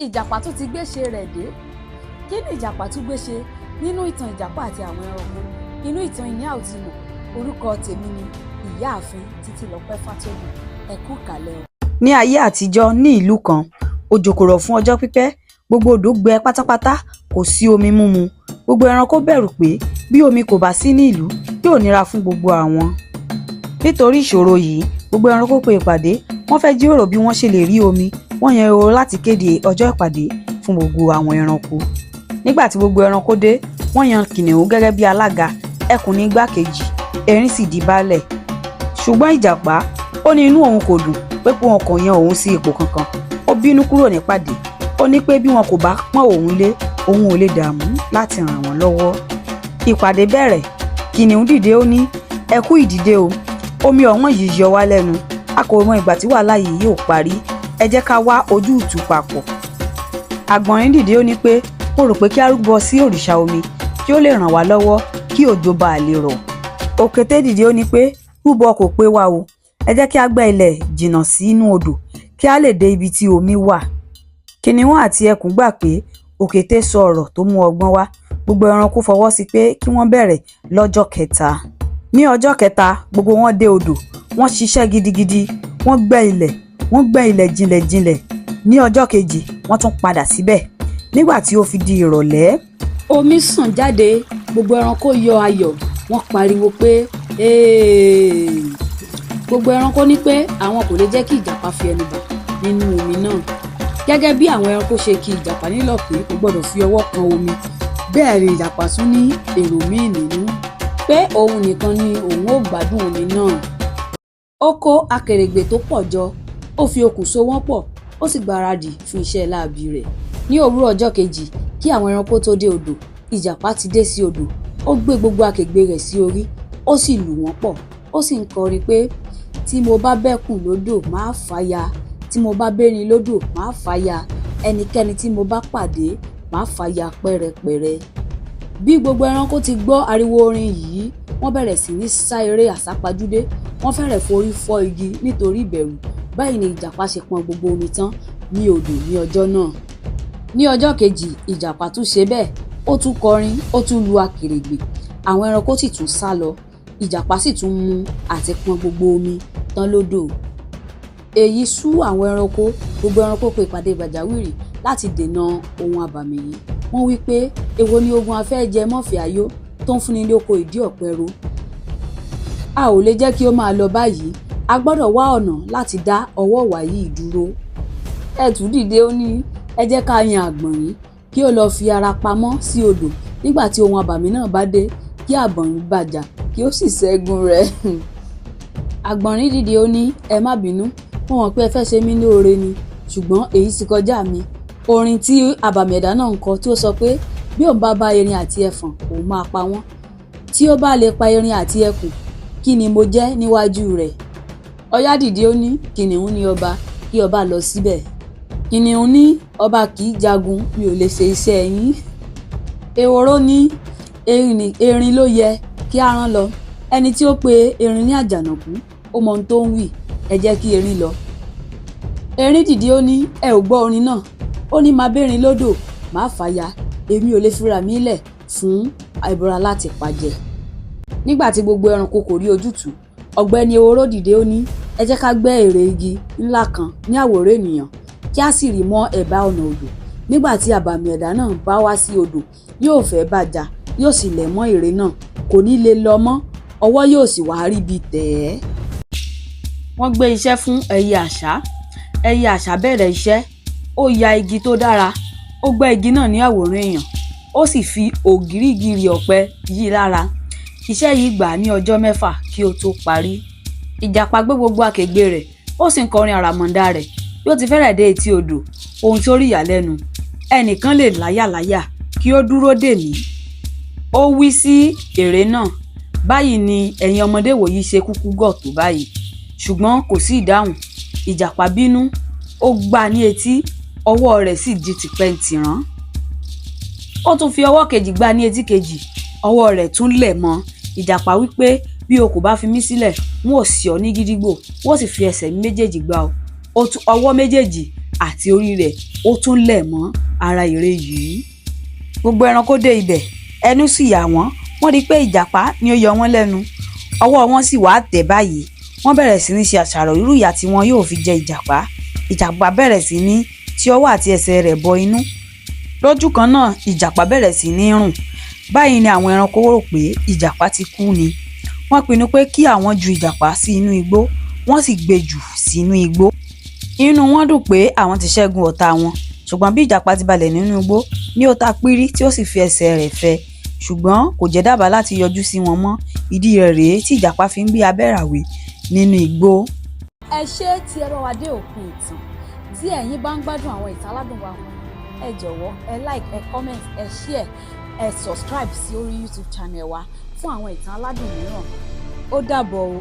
Ìjàpá tún ti gbéṣe rẹ̀ dé. Kí ni ìjàpá tún gbéṣe nínú ìtàn ìjàpá àti àwọn ẹranko inú ìtàn yín a ò ti mọ̀? Orúkọ tèmi ni Ìyáàfin Títílọpẹ́ Fátóyè. Ẹ kú ìkàlẹ̀ o. Ní ayé àtijọ́ ní ìlú kan, òjò kò rọ̀ fún ọjọ́ pípẹ́, gbogbo odò gbẹ pátápátá, kò sí omi mímu. Gbogbo ẹranko bẹ̀rù pé bí omi kò bá sí ní ìlú, yóò nira fún gbogbo àwọn. Nítorí ìṣòro yìí, gbogbo ẹranko pe ìpàdé, wọ́n fẹ́ jíròrò bí wọ́n ṣe lè rí omi. Wọ́n yan ehoro láti kéde ọjọ́ ìpàdé fún gbogbo àwọn ẹranko. Nígbà tí gbogbo ẹranko dé, wọ́n yan kìnìún gẹ́gẹ́ bí alága, ẹkùn ní igbákejì, erin sì di baálẹ̀. Ṣùgbọ́n ìjàpá, ó ní inú òun kò dùn pé wọn kò yan òun sí ipò kankan. Ó bínú kúrò nípàdé. Ó ní pé bí wọn kò bá pọ́n òun lé, òun ò lè dààmú láti ràn wọ́n lọ́wọ́. Ìpàdé bẹ̀rẹ̀. Kìnìún dìde, ó ní, ẹ kú ìdìde o. Omi ọ̀wọ́n yìí yọ wá lẹ́nu. A kò mọ ìgbà tí wàhálà yìí yóò parí. Ẹ jẹ́ ká wá ojútùú papọ̀. Àgbọ̀nrín dìde, ó ní pé mo rò pé kí a rúbọ sí òrìṣà omi kí ó lè ràn wá lọ́wọ́ kí òjò bá lè rọ̀. Òkété dìde, ó ní pé rúbọ kò pé wa o. Ẹ jẹ́ kí a gbẹ́ ilẹ̀ jìnnà sínú odò kí a lè dé ibi tí omi wà. Kìnìún àti ẹkùn gbà pé òkété sọ ọ̀rọ̀ tó mú ọgbọ́n wá. Gbogbo ẹranko fọwọ́ sí pé kí wọ́n bẹ̀rẹ̀ lọ́jọ́ kẹta. Ní ọjọ́ kẹta, gbogbo wọn dé odò. Wọ́n ṣiṣẹ́ gidigidi. Wọ́n gbẹ́ ilẹ̀ jinlẹ̀jinlẹ̀. Ní ọjọ́ kejì, wọ́n tún padà síbẹ̀. Nígbà tí ó fi di ìrọ̀lẹ́, Omi sàn jáde, gbogbo ẹranko yọ ayọ̀. Wọ́n pariwo pé gbogbo ẹranko ní pé àwọn kò lè jẹ́ kí ìjàpá fi ẹnu bà nínú omi náà. Gẹ́gẹ́ bí àwọn ẹranko ṣe kì ìjàpá nílọ̀ pé kò gbọ́dọ̀ fi ọwọ́ kan omi, bẹ́ẹ̀ ni ìjàpá tún ní èrò míì nínú pé òun nìkan ni òun ò gbádùn omi náà. Ó kó akèrègbè tó pọ̀ jọ, ó fi okùn so wọ́n pọ̀, ó sì gbáradì fún iṣẹ́ láabi rẹ̀. Ní òwúrọ̀ ọjọ́ kejì, kí àwọn ẹranko tó dé odò, ìjàpá ti dé sí odò. Ó gbé gbogbo akègbè rẹ̀ sí orí, ó sì lù wọ́n pọ̀. Ó sì ń kọrin pé tí mo bá bẹ́kùn lódò máa fàya, tí mo bá bẹ́rin lódò máa fàya, ẹnikẹ́ni tí mo bá pàdé máa fàya pẹ́rẹpẹ̀rẹ. Bí gbogbo ẹranko ti gbọ́ ariwo orin yìí, wọ́n bẹ̀rẹ̀ sí ní sá eré àsápajúdé. Wọ́n fẹ́rẹ̀ forí fọ́ igi nítorí ìbẹ̀rù. Báyìí ni ìjàpá ṣe pọn gbogbo omi tán ní odò ní ọjọ́ náà. Ní ọjọ́ kejì, ìjàpá tún ṣe bẹ́ẹ̀. Ó tún kọrin, ó tún lu akèrègbè. Àwọn ẹranko sì tún sá lọ. Ìjàpá sì tún mu àti pọn gbogbo omi tán lódò. Èyí sú àwọn ẹranko. Gbogbo ẹranko pe ìpàdé pàjáwìrì láti dènà ohun àbàmì yìí. Wọ́n wí pé èwo ni ogun afẹ́jẹ mọ́fì ayọ̀ tó ń fúnni lóko ìdí ọ̀pẹ ro. A ò lè jẹ́ kí ó máa lọ báyìí. A gbọ́dọ̀ wá ọ̀nà láti dá ọwọ́ ìwà yìí dúró. Ẹ̀tù dìde, ó ní ẹ jẹ́ ká yan àgbọ̀nrín kí ó lọ fi ara pamọ́ sí odò. Nígbà tí ohun àbàmì náà bá dé, kí àgbọ̀nrín bàjà kí ó sì ṣẹ́gun rẹ̀. Àgbọ̀nrín dìde, ó ní ẹ má bínú, mo mọ̀ pé ẹ fẹ́ ṣe mí lóore ni, ṣùgbọ́n èyí ti kọjá mi. Orin tí àbàmì ẹ̀dá náà ń kọ tí ó sọ pé bí òun bá bá erin àti ẹfọ̀n, òun máa pa wọ́n. Tí ó bá lè pa erin àti ẹkùn, kí ni mo jẹ́ níwájú rẹ̀? Ọ̀yá dìde, ó ní kìnìún ni ọba, kí ọba lọ síbẹ̀. Kìnìún ní ọba kì í jagun, mi ò lè ṣe iṣẹ́ yín. Ehoro ní erin ló yẹ kí a rán lọ. Ẹni tí ó pe erin ní àjànàkú, ó mọ ohun tó ń wí, ẹ jẹ́ kí erin lọ. Erin dìde, ó ní ẹ ò gbọ́ orin náà. Ó ní máa bẹ́rin lódò, máa fàya, èmi ò lè fira mi lẹ̀ fún àìbọ̀ra láti pàjẹ́. Nígbà tí gbogbo ẹranko kò rí ojútùú, ọ̀gbẹ́ni ehoro dìde, ó ní ẹ jẹ́ ká gbẹ́ ère igi ńlá kan ní àwòrán ènìyàn kí a sì rì mọ́ ẹ̀bá ọ̀nà odò. Nígbà tí àbàmì ẹ̀dá náà bá wá sí odò, yóò fẹ́ bàjà, yóò sì lẹ̀ mọ́ ère náà, kò ní lè lọ mọ́, ọwọ́ yóò sì wá rí bí tẹ̀ ẹ́. Wọ́n gbé iṣẹ́ fún ẹyẹ àṣá. Ẹyẹ àṣá bẹ̀rẹ̀ iṣẹ́. Ó ya igi tó dára. Ó gbẹ́ igi náà ní àwòrán èèyàn. Ó sì fi ògìrìgìrì ọ̀pẹ yí lára. Iṣẹ́ yìí gbà ní ọjọ́ 6 kí ó tó parí. Ìjàpá gbé gbogbo akègbè rẹ̀, ó sì ń kọrin àràmọ̀ǹdà rẹ̀. Bí ó ti fẹ́rẹ̀ dé etí odò, ohun tó rí ìyàlẹ́nu. Ẹnìkan lè láyàláyà kí ó dúró dè mí. Ó wí sí ère náà. Báyìí ni ẹ̀yin ọmọdé wòyí ṣe kúkú gọ̀ tó báyìí. Ṣùgbọ́n kò sí ìdáhùn. Ìjàpá bínú. Ó gbá ní etí, ọwọ́ rẹ̀ sì di tìpẹ́ǹtìrán. Ó tún fi ọwọ́ kejì gbá ní etí kejì, ọwọ́ rẹ̀ tún lẹ̀ mọ́. Ìjàpá wí pé bí o kò bá fi mí sílẹ̀, n ó sì ọ́ ní gídígbò, n ó sì fi ẹsẹ̀ mi méjèèjì gbá ọ. Ọwọ́ méjèèjì àti orí rẹ̀ ó tún lẹ̀ mọ́ ara ère yìí. gbogbo ẹranko dé ibẹ̀ ẹnu sì yà wọ́n rí i pé ìjàpá ni ó yọ wọ́n lẹ́nu ọwọ́ wọn sì wá tẹ̀ báyìí wọ́n bẹ̀rẹ̀ sí ní ṣe àṣàrò irú ìyà tí wọn yóò fi jẹ ìjàpá bẹ̀rẹ̀ sí ní tí ọwọ́ àti ẹsẹ̀ rẹ̀ bọ inú lójú kan náà ìjàpá bẹ̀rẹ̀ sí ní rùn báyìí ni àwọn ẹranko rò pé ìjàpá ti kú ni wọ́n pinnu pé kí àwọn ju ìjàpá sí inú igbó wọ́n sì gbé jù sínú igbó inú wọn dùn pé àwọn ti ṣẹ́gun ọ̀tá wọn ṣùgbọ́n bí ìjàpá ti balẹ̀ nínú igbó ní ó ta pírí tí ó sì fi ẹsẹ̀ rẹ̀ fẹ́ ṣùgbọ́n kò jẹ́ dábàá láti yọjú sí wọn mọ́ ìdí rẹ̀ rèé tí ìjàpá fi ń gbé abẹ́ràwé nínú igbó. ẹ ṣé tí ẹ bá wa dé òpin ìtàn tí ẹ̀yin bá ń gbádùn àwọn ìtàn aládùn wa wọ̀nyí ẹ jọ̀wọ́ ẹ like ẹ comment ẹ share ẹ subscribe sí orí YouTube channel wa fún àwọn ìtàn aládùn mìíràn ó dàbọ̀ o.